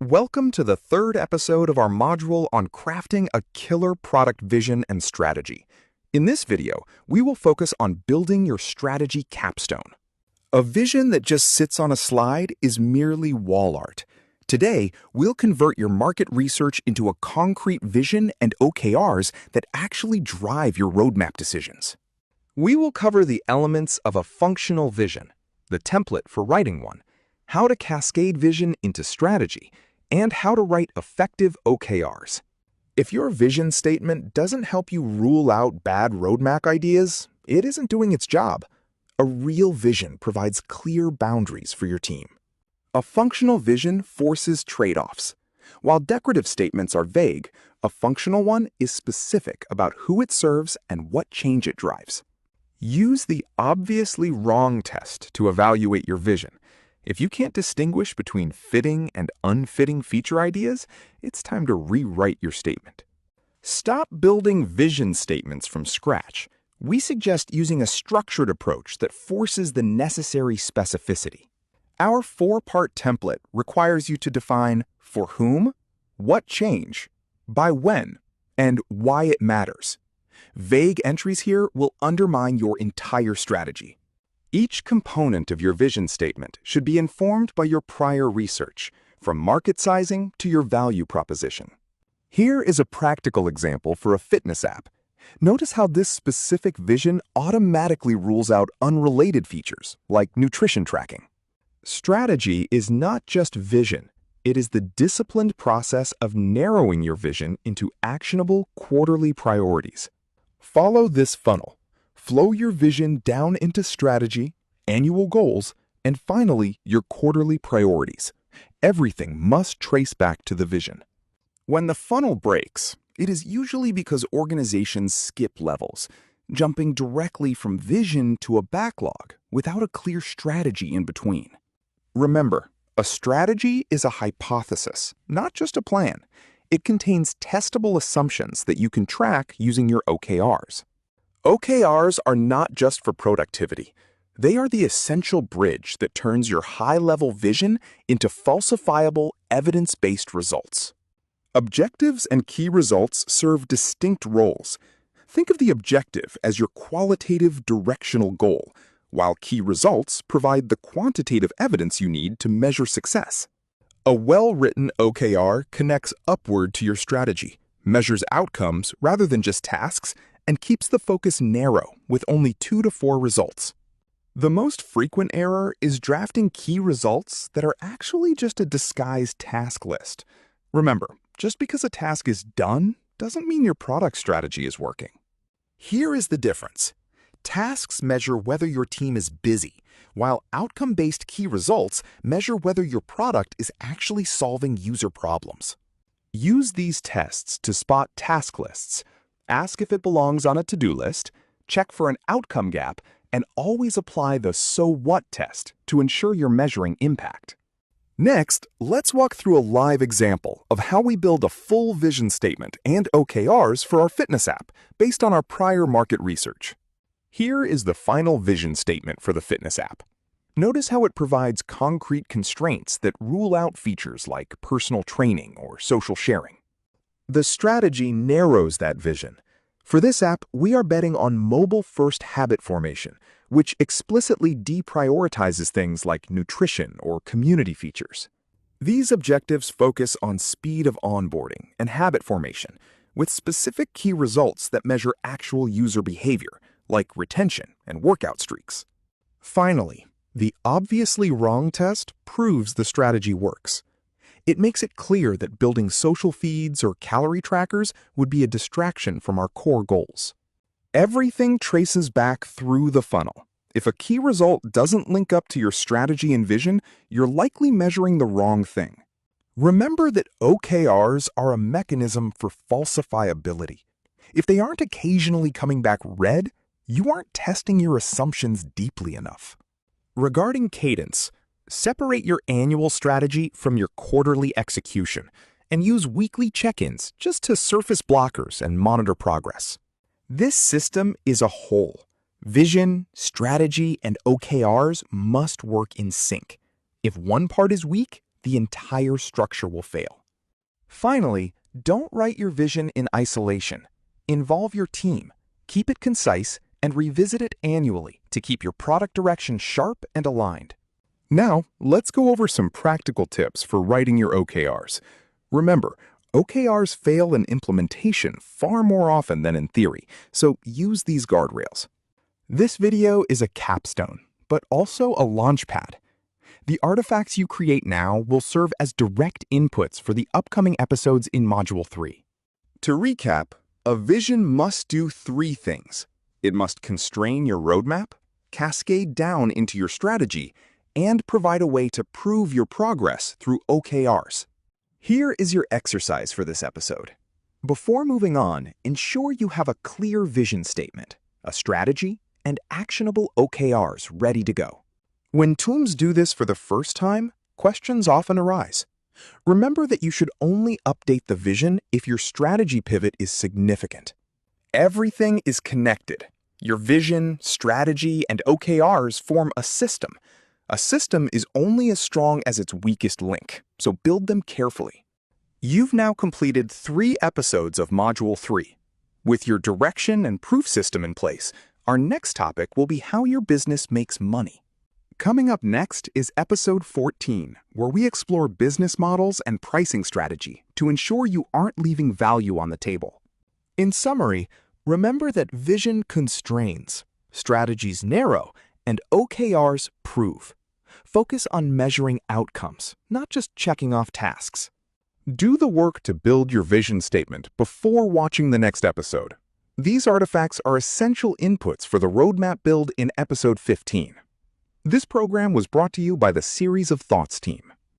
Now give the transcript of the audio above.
Welcome to the third episode of our module on crafting a killer product vision and strategy. In this video, we will focus on building your strategy capstone. A vision that just sits on a slide is merely wall art. Today, we'll convert your market research into a concrete vision and OKRs that actually drive your roadmap decisions. We will cover the elements of a functional vision, the template for writing one, how to cascade vision into strategy, and how to write effective OKRs. If your vision statement doesn't help you rule out bad roadmap ideas, it isn't doing its job. A real vision provides clear boundaries for your team. A functional vision forces trade-offs. While decorative statements are vague, a functional one is specific about who it serves and what change it drives. Use the obviously wrong test to evaluate your vision. If you can't distinguish between fitting and unfitting feature ideas, it's time to rewrite your statement. Stop building vision statements from scratch. We suggest using a structured approach that forces the necessary specificity. Our four-part template requires you to define for whom, what change, by when, and why it matters. Vague entries here will undermine your entire strategy. Each component of your vision statement should be informed by your prior research, from market sizing to your value proposition. Here is a practical example for a fitness app. Notice how this specific vision automatically rules out unrelated features, like nutrition tracking. Strategy is not just vision. It is the disciplined process of narrowing your vision into actionable quarterly priorities. Follow this funnel. Flow your vision down into strategy, annual goals, and finally, your quarterly priorities. Everything must trace back to the vision. When the funnel breaks, it is usually because organizations skip levels, jumping directly from vision to a backlog without a clear strategy in between. Remember, a strategy is a hypothesis, not just a plan. It contains testable assumptions that you can track using your OKRs. OKRs are not just for productivity. They are the essential bridge that turns your high-level vision into falsifiable, evidence-based results. Objectives and key results serve distinct roles. Think of the objective as your qualitative directional goal, while key results provide the quantitative evidence you need to measure success. A well-written OKR connects upward to your strategy, measures outcomes rather than just tasks, and keeps the focus narrow with only 2 to 4 results. The most frequent error is drafting key results that are actually just a disguised task list. Remember, just because a task is done doesn't mean your product strategy is working. Here is the difference. Tasks measure whether your team is busy, while outcome-based key results measure whether your product is actually solving user problems. Use these tests to spot task lists. Ask if it belongs on a to-do list, check for an outcome gap, and always apply the so what test to ensure you're measuring impact. Next, let's walk through a live example of how we build a full vision statement and OKRs for our fitness app based on our prior market research. Here is the final vision statement for the fitness app. Notice how it provides concrete constraints that rule out features like personal training or social sharing. The strategy narrows that vision. For this app, we are betting on mobile-first habit formation, which explicitly deprioritizes things like nutrition or community features. These objectives focus on speed of onboarding and habit formation, with specific key results that measure actual user behavior, like retention and workout streaks. Finally, the obviously wrong test proves the strategy works. It makes it clear that building social feeds or calorie trackers would be a distraction from our core goals. Everything traces back through the funnel. If a key result doesn't link up to your strategy and vision, you're likely measuring the wrong thing. Remember that OKRs are a mechanism for falsifiability. If they aren't occasionally coming back red, you aren't testing your assumptions deeply enough. Regarding cadence, separate your annual strategy from your quarterly execution and use weekly check-ins just to surface blockers and monitor progress. This system is a whole. Vision, strategy, and OKRs must work in sync. If one part is weak, the entire structure will fail. Finally, don't write your vision in isolation. Involve your team, keep it concise, and revisit it annually to keep your product direction sharp and aligned. Now, let's go over some practical tips for writing your OKRs. Remember, OKRs fail in implementation far more often than in theory, so use these guardrails. This video is a capstone, but also a launchpad. The artifacts you create now will serve as direct inputs for the upcoming episodes in Module 3. To recap, a vision must do 3 things. It must constrain your roadmap, cascade down into your strategy, and provide a way to prove your progress through OKRs. Here is your exercise for this episode. Before moving on, ensure you have a clear vision statement, a strategy, and actionable OKRs ready to go. When teams do this for the first time, questions often arise. Remember that you should only update the vision if your strategy pivot is significant. Everything is connected. Your vision, strategy, and OKRs form a system. A system is only as strong as its weakest link, so build them carefully. You've now completed 3 episodes of Module 3. With your direction and proof system in place, our next topic will be how your business makes money. Coming up next is Episode 14, where we explore business models and pricing strategy to ensure you aren't leaving value on the table. In summary, remember that vision constrains, strategies narrow, and OKRs prove. Focus on measuring outcomes, not just checking off tasks. Do the work to build your vision statement before watching the next episode. These artifacts are essential inputs for the roadmap build in Episode 15. This program was brought to you by the Series of Thoughts team.